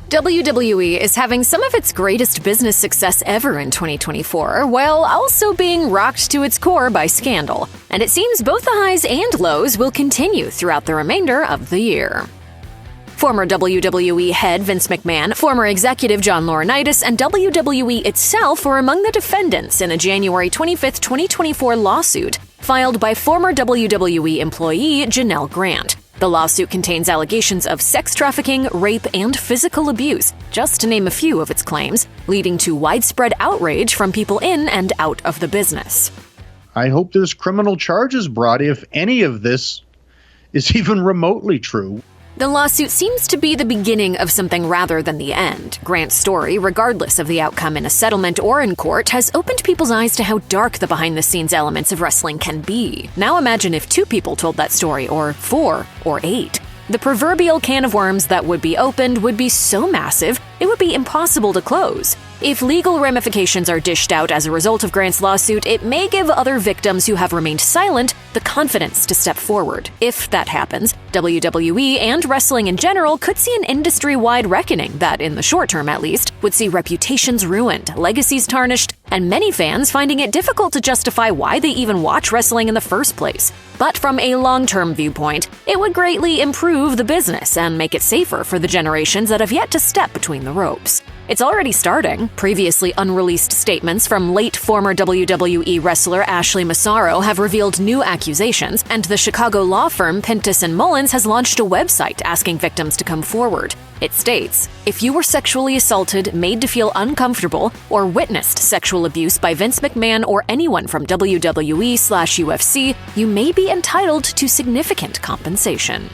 WWE is having some of its greatest business success ever in 2024, while also being rocked to its core by scandal. And it seems both the highs and lows will continue throughout the remainder of the year. Former WWE head Vince McMahon, former executive John Laurinaitis, and WWE itself were among the defendants in a January 25, 2024 lawsuit filed by former WWE employee Janelle Grant. The lawsuit contains allegations of sex trafficking, rape, and physical abuse, just to name a few of its claims, leading to widespread outrage from people in and out of the business. I hope there's criminal charges brought if any of this is even remotely true. The lawsuit seems to be the beginning of something rather than the end. Grant's story, regardless of the outcome in a settlement or in court, has opened people's eyes to how dark the behind-the-scenes elements of wrestling can be. Now imagine if 2 people told that story, or 4, or 8. The proverbial can of worms that would be opened would be so massive, it would be impossible to close. If legal ramifications are dished out as a result of Grant's lawsuit, it may give other victims who have remained silent the confidence to step forward. If that happens, WWE and wrestling in general could see an industry-wide reckoning that, in the short term at least, would see reputations ruined, legacies tarnished, and many fans finding it difficult to justify why they even watch wrestling in the first place. But from a long-term viewpoint, it would greatly improve the business and make it safer for the generations that have yet to step between the ropes. It's already starting. Previously unreleased statements from late former WWE wrestler Ashley Massaro have revealed new accusations, and the Chicago law firm Pintus & Mullins has launched a website asking victims to come forward. It states, "If you were sexually assaulted, made to feel uncomfortable, or witnessed sexual abuse by Vince McMahon or anyone from WWE/UFC, you may be entitled to significant compensation."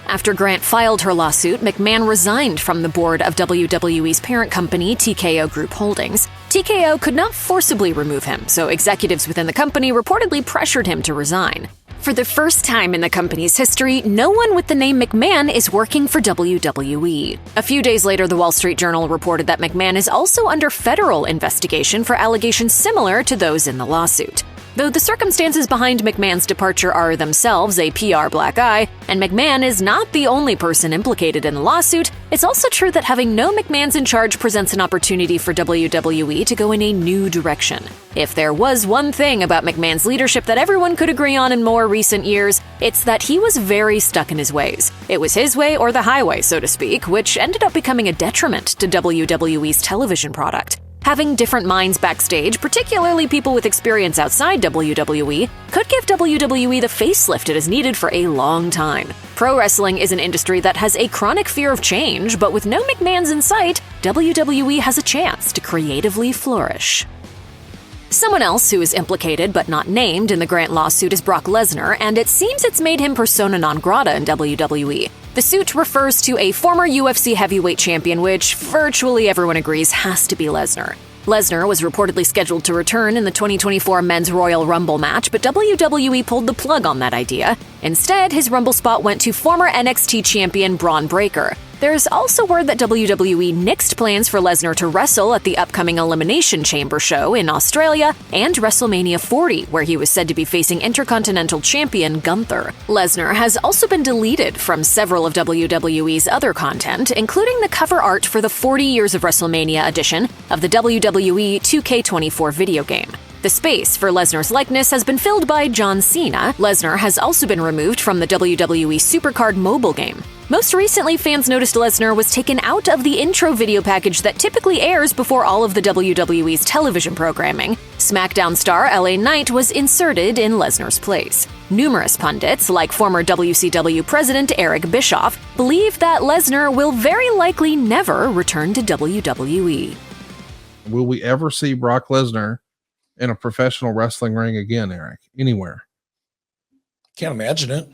After Grant filed her lawsuit, McMahon resigned from the board of WWE's parent company, TKO Group Holdings. TKO could not forcibly remove him, so executives within the company reportedly pressured him to resign. For the first time in the company's history, no one with the name McMahon is working for WWE. A few days later, the Wall Street Journal reported that McMahon is also under federal investigation for allegations similar to those in the lawsuit. Though the circumstances behind McMahon's departure are themselves a PR black eye, and McMahon is not the only person implicated in the lawsuit, it's also true that having no McMahons in charge presents an opportunity for WWE to go in a new direction. If there was one thing about McMahon's leadership that everyone could agree on in more recent years, it's that he was very stuck in his ways. It was his way or the highway, so to speak, which ended up becoming a detriment to WWE's television product. Having different minds backstage, particularly people with experience outside WWE, could give WWE the facelift it has needed for a long time. Pro wrestling is an industry that has a chronic fear of change, but with no McMahons in sight, WWE has a chance to creatively flourish. Someone else who is implicated but not named in the Grant lawsuit is Brock Lesnar, and it seems it's made him persona non grata in WWE. The suit refers to a former UFC heavyweight champion, which virtually everyone agrees has to be Lesnar. Lesnar was reportedly scheduled to return in the 2024 Men's Royal Rumble match, but WWE pulled the plug on that idea. Instead, his Rumble spot went to former NXT champion Braun Breaker. There's also word that WWE nixed plans for Lesnar to wrestle at the upcoming Elimination Chamber show in Australia and WrestleMania 40, where he was said to be facing Intercontinental Champion Gunther. Lesnar has also been deleted from several of WWE's other content, including the cover art for the 40 Years of WrestleMania edition of the WWE 2K24 video game. The space for Lesnar's likeness has been filled by John Cena. Lesnar has also been removed from the WWE Supercard mobile game. Most recently, fans noticed Lesnar was taken out of the intro video package that typically airs before all of the WWE's television programming. SmackDown star LA Knight was inserted in Lesnar's place. Numerous pundits, like former WCW president Eric Bischoff, believe that Lesnar will very likely never return to WWE. Will we ever see Brock Lesnar in a professional wrestling ring again, Eric? Anywhere? Can't imagine it.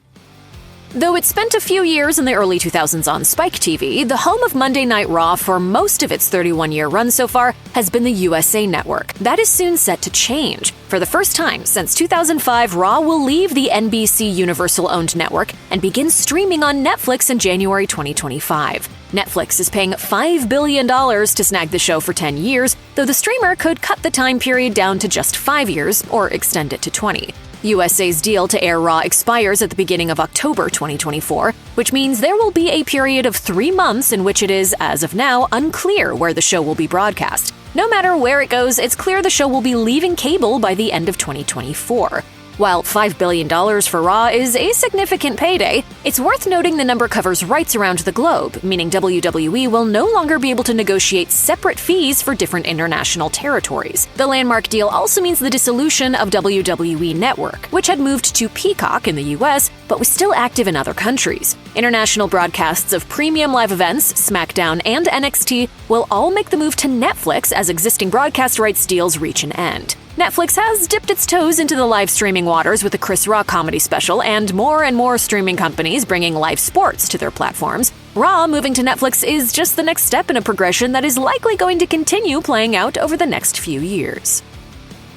Though it spent a few years in the early 2000s on Spike TV, the home of Monday Night Raw for most of its 31-year run so far has been the USA Network. That is soon set to change. For the first time since 2005, Raw will leave the NBC Universal-owned network and begin streaming on Netflix in January 2025. Netflix is paying $5 billion to snag the show for 10 years, though the streamer could cut the time period down to just 5 years or extend it to 20. USA's deal to air Raw expires at the beginning of October 2024, which means there will be a period of 3 months in which it is, as of now, unclear where the show will be broadcast. No matter where it goes, it's clear the show will be leaving cable by the end of 2024. While $5 billion for Raw is a significant payday, it's worth noting the number covers rights around the globe, meaning WWE will no longer be able to negotiate separate fees for different international territories. The landmark deal also means the dissolution of WWE Network, which had moved to Peacock in the US, but was still active in other countries. International broadcasts of premium live events, SmackDown, and NXT will all make the move to Netflix as existing broadcast rights deals reach an end. Netflix has dipped its toes into the live streaming waters with the Chris Rock comedy special and more streaming companies bringing live sports to their platforms. Raw moving to Netflix is just the next step in a progression that is likely going to continue playing out over the next few years.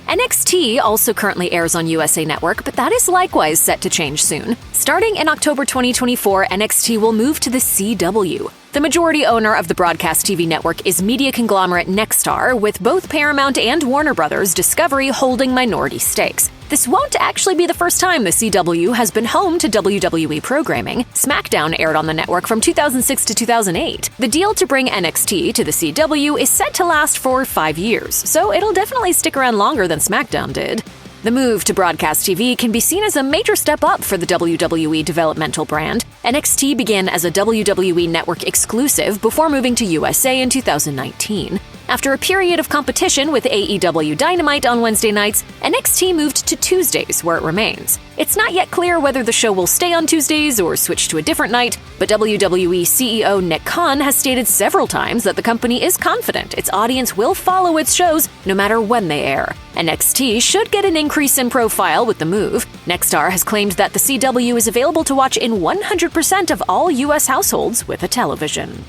NXT also currently airs on USA Network, but that is likewise set to change soon. Starting in October 2024, NXT will move to the CW. The majority owner of the broadcast TV network is media conglomerate Nexstar, with both Paramount and Warner Bros. Discovery holding minority stakes. This won't actually be the first time the CW has been home to WWE programming. SmackDown aired on the network from 2006 to 2008. The deal to bring NXT to the CW is set to last for 5 years, so it'll definitely stick around longer than SmackDown did. The move to broadcast TV can be seen as a major step up for the WWE developmental brand. NXT began as a WWE Network exclusive before moving to USA in 2019. After a period of competition with AEW Dynamite on Wednesday nights, NXT moved to Tuesdays, where it remains. It's not yet clear whether the show will stay on Tuesdays or switch to a different night, but WWE CEO Nick Khan has stated several times that the company is confident its audience will follow its shows no matter when they air. NXT should get an increase in profile with the move. Nexstar has claimed that the CW is available to watch in 100% of all U.S. households with a television.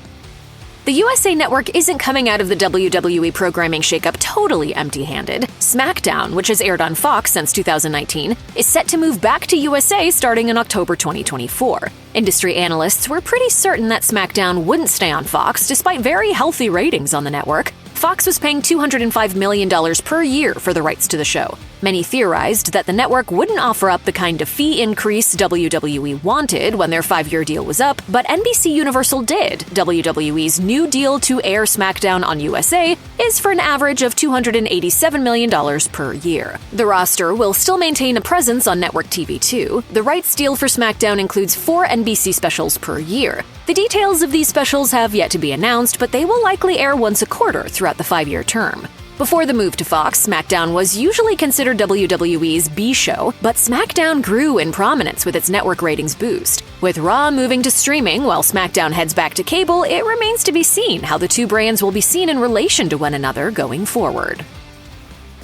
The USA Network isn't coming out of the WWE programming shakeup totally empty-handed. SmackDown, which has aired on Fox since 2019, is set to move back to USA starting in October 2024. Industry analysts were pretty certain that SmackDown wouldn't stay on Fox despite very healthy ratings on the network. Fox was paying $205 million per year for the rights to the show. Many theorized that the network wouldn't offer up the kind of fee increase WWE wanted when their 5-year deal was up, but NBC Universal did. WWE's new deal to air SmackDown on USA is for an average of $287 million per year. The roster will still maintain a presence on network TV too. The rights deal for SmackDown includes 4 NBC specials per year. The details of these specials have yet to be announced, but they will likely air once a quarter throughout the 5-year term. Before the move to Fox, SmackDown was usually considered WWE's B show, but SmackDown grew in prominence with its network ratings boost. With Raw moving to streaming while SmackDown heads back to cable, it remains to be seen how the two brands will be seen in relation to one another going forward.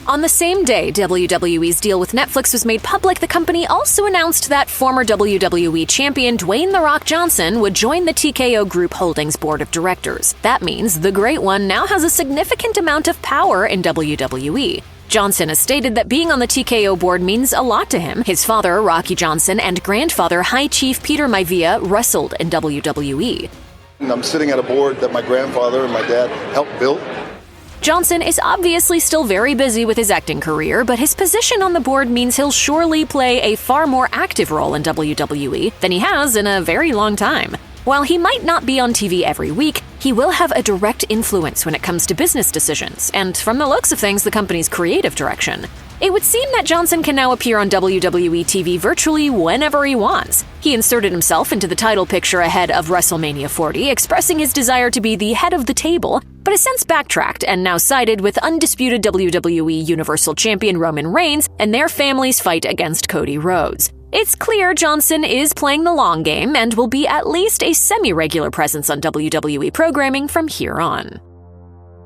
On the same day WWE's deal with Netflix was made public, the company also announced that former WWE champion Dwayne "The Rock" Johnson would join the TKO Group Holdings board of directors. That means the Great One now has a significant amount of power in WWE. Johnson has stated that being on the TKO board means a lot to him. His father, Rocky Johnson, and grandfather, High Chief Peter Maivia, wrestled in WWE. I'm sitting at a board that my grandfather and my dad helped build. Johnson is obviously still very busy with his acting career, but his position on the board means he'll surely play a far more active role in WWE than he has in a very long time. While he might not be on TV every week, he will have a direct influence when it comes to business decisions, and from the looks of things, the company's creative direction. It would seem that Johnson can now appear on WWE TV virtually whenever he wants. He inserted himself into the title picture ahead of WrestleMania 40, expressing his desire to be the head of the table, but has since backtracked and now sided with undisputed WWE Universal Champion Roman Reigns and their family's fight against Cody Rhodes. It's clear Johnson is playing the long game and will be at least a semi-regular presence on WWE programming from here on.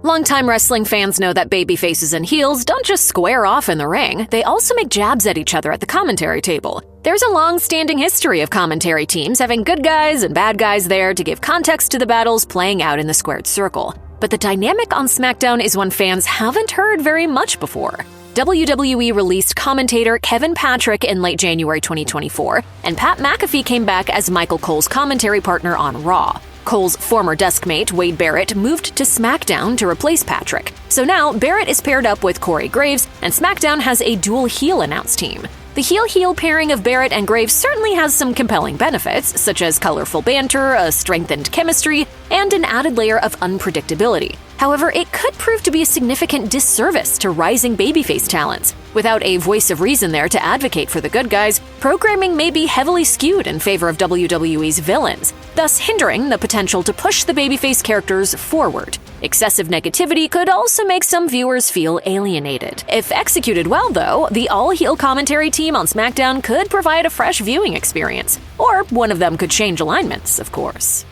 Longtime wrestling fans know that babyfaces and heels don't just square off in the ring, they also make jabs at each other at the commentary table. There's a long-standing history of commentary teams having good guys and bad guys there to give context to the battles playing out in the squared circle. But the dynamic on SmackDown is one fans haven't heard very much before. WWE released commentator Kevin Patrick in late January 2024, and Pat McAfee came back as Michael Cole's commentary partner on Raw. Cole's former deskmate, Wade Barrett, moved to SmackDown to replace Patrick. So now, Barrett is paired up with Corey Graves, and SmackDown has a dual heel announce team. The heel-heel pairing of Barrett and Graves certainly has some compelling benefits, such as colorful banter, a strengthened chemistry, and an added layer of unpredictability. However, it could prove to be a significant disservice to rising babyface talents. Without a voice of reason there to advocate for the good guys, programming may be heavily skewed in favor of WWE's villains, thus hindering the potential to push the babyface characters forward. Excessive negativity could also make some viewers feel alienated. If executed well, though, the all-heel commentary team on SmackDown could provide a fresh viewing experience. Or one of them could change alignments, of course.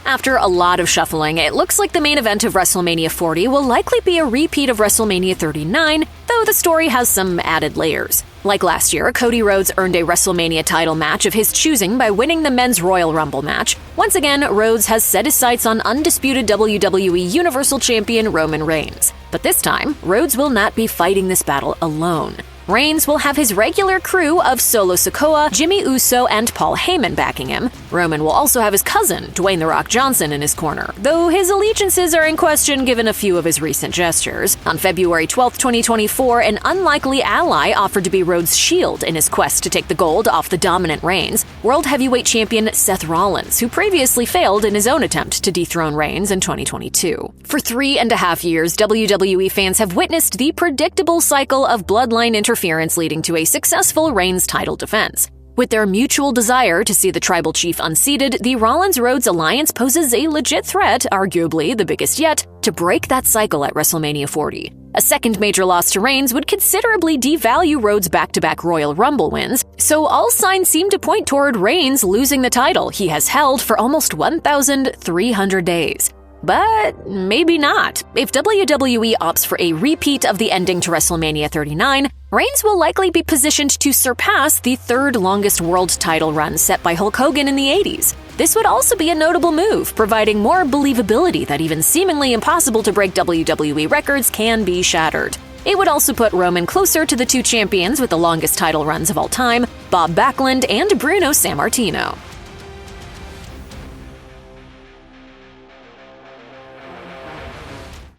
After a lot of shuffling, it looks like the main event of WrestleMania 40 will likely be a repeat of WrestleMania 39, though the story has some added layers. Like last year, Cody Rhodes earned a WrestleMania title match of his choosing by winning the Men's Royal Rumble match. Once again, Rhodes has set his sights on undisputed WWE Universal Champion Roman Reigns. But this time, Rhodes will not be fighting this battle alone. Reigns will have his regular crew of Solo Sikoa, Jimmy Uso, and Paul Heyman backing him. Roman will also have his cousin, Dwayne "The Rock" Johnson, in his corner, though his allegiances are in question given a few of his recent gestures. On February 12, 2024, an unlikely ally offered to be Rhodes' shield in his quest to take the gold off the dominant Reigns, World Heavyweight Champion Seth Rollins, who previously failed in his own attempt to dethrone Reigns in 2022. For 3.5 years, WWE fans have witnessed the predictable cycle of bloodline interference leading to a successful Reigns title defense. With their mutual desire to see the tribal chief unseated, the Rollins-Rhodes alliance poses a legit threat, arguably the biggest yet, to break that cycle at WrestleMania 40. A second major loss to Reigns would considerably devalue Rhodes' back-to-back Royal Rumble wins, so all signs seem to point toward Reigns losing the title he has held for almost 1,300 days. But maybe not. If WWE opts for a repeat of the ending to WrestleMania 39, Reigns will likely be positioned to surpass the third longest world title run set by Hulk Hogan in the 80s. This would also be a notable move, providing more believability that even seemingly impossible to break WWE records can be shattered. It would also put Roman closer to the two champions with the longest title runs of all time, Bob Backlund and Bruno Sammartino.